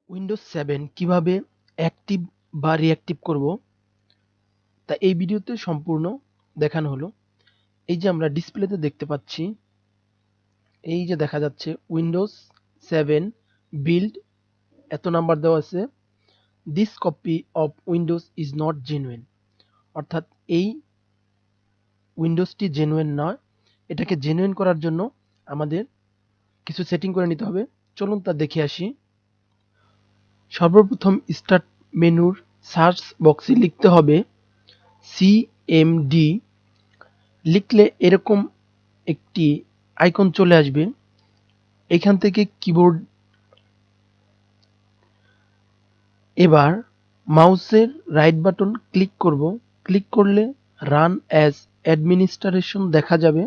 Windows 7 কিভাবে active বা reactive করব তা এই ভিডিওতে সম্পূর্ণ দেখানো হলো। এই যে আমরা ডিসপ্লেতে দেখতে পাচ্ছি, এই যে দেখা যাচ্ছে উইন্ডোজ 7 বিল্ড এত নাম্বার দেওয়া আছে, this copy of Windows is not genuine, অর্থাৎ এই উইন্ডোজটি জেনুইন নয়। এটাকে জেনুইন করার জন্য আমাদের কিছু সেটিং করে নিতে হবে। চলুন তা দেখে আসি। সর্বপ্রথম স্টার্ট মেনুর সার্চ বক্সে লিখতে হবে সিএমডি। লিখলে এরকম একটি আইকন চলে আসবে। এখান থেকে কিবোর্ড, এবার মাউসের রাইট বাটন ক্লিক করব। ক্লিক করলে রান অ্যাজ অ্যাডমিনিস্ট্রেশন দেখা যাবে,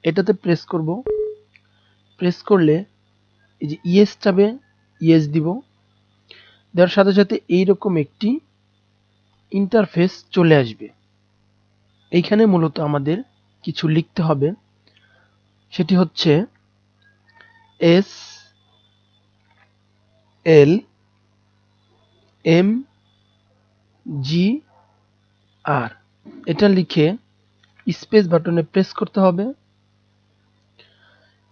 এটাতে প্রেস করব। প্রেস করলে এই যে ইয়েস চাবে, ইয়েস দিব। দেওয়ার সাথে সাথে এইরকম একটি ইন্টারফেস চলে আসবে। এইখানে মূলত আমাদের কিছু লিখতে হবে, সেটি হচ্ছে SLMGR, এটা লিখে স্পেস বাটনে প্রেস করতে হবে।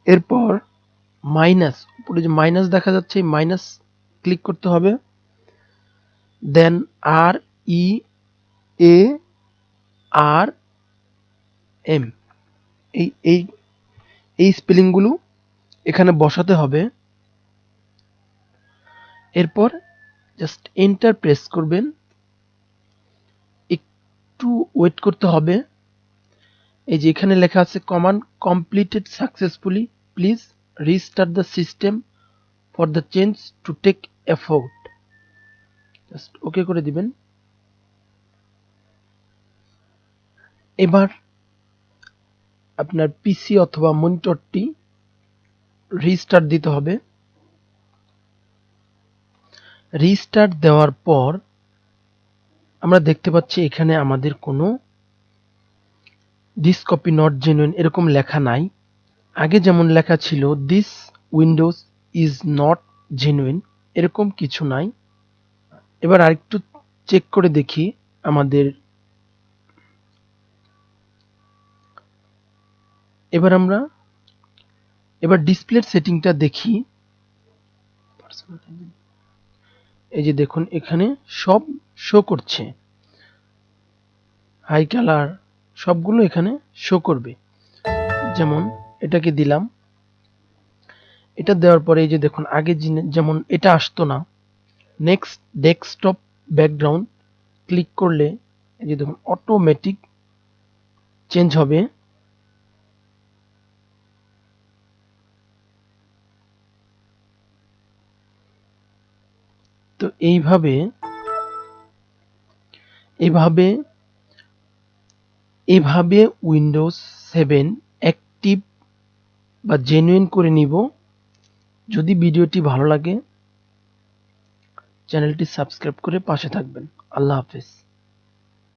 এরপর মাইনাস, উপরে যে মাইনাস দেখা যাচ্ছে, এই মাইনাস ক্লিক করতে হবে। দেন REARM, এই স্পেলিংগুলো এখানে বসাতে হবে। এরপর জাস্ট এন্টার প্রেস করবেন, একটু ওয়েট করতে হবে। এই যে এখানে লেখা আছে command completed successfully, please restart the system for the change to take effort. Just okay করে দিবেন। এবার আপনার পিসি অথবা মনিটরটি রিস্টার্ট দিতে হবে। রিস্টার্ট দেওয়ার পর আমরা দেখতে পাচ্ছি এখানে আমাদের কোনো দিস কপি নট জেনুইন এরকম লেখা নাই। আগে যেমন লেখা ছিল this Windows is not genuine, এরকম কিছু নাই। এবার আরেকটু চেক করে দেখি আমাদের। এবার ডিসপ্লের সেটিংটা দেখি। এই যে দেখুন এখানে সব শো করছে, হাই কালার সবগুলো এখানে শো করবে। যেমন এটাকে দিলাম, এটা দেওয়ার পরে এই যে দেখুন আগে যেমন এটা আসতো না। নেক্সট ডেস্কটপ ব্যাকগ্রাউন্ড ক্লিক করলে এই যে দেখুন অটোমেটিক চেঞ্জ হবে। তো এইভাবে উইন্ডোজ 7 অ্যাক্টিভ বা জেনুইন করে নিব। যদি ভিডিওটি ভালো লাগে চ্যানেলটি সাবস্ক্রাইব করে পাশে থাকবেন। আল্লাহ হাফেজ।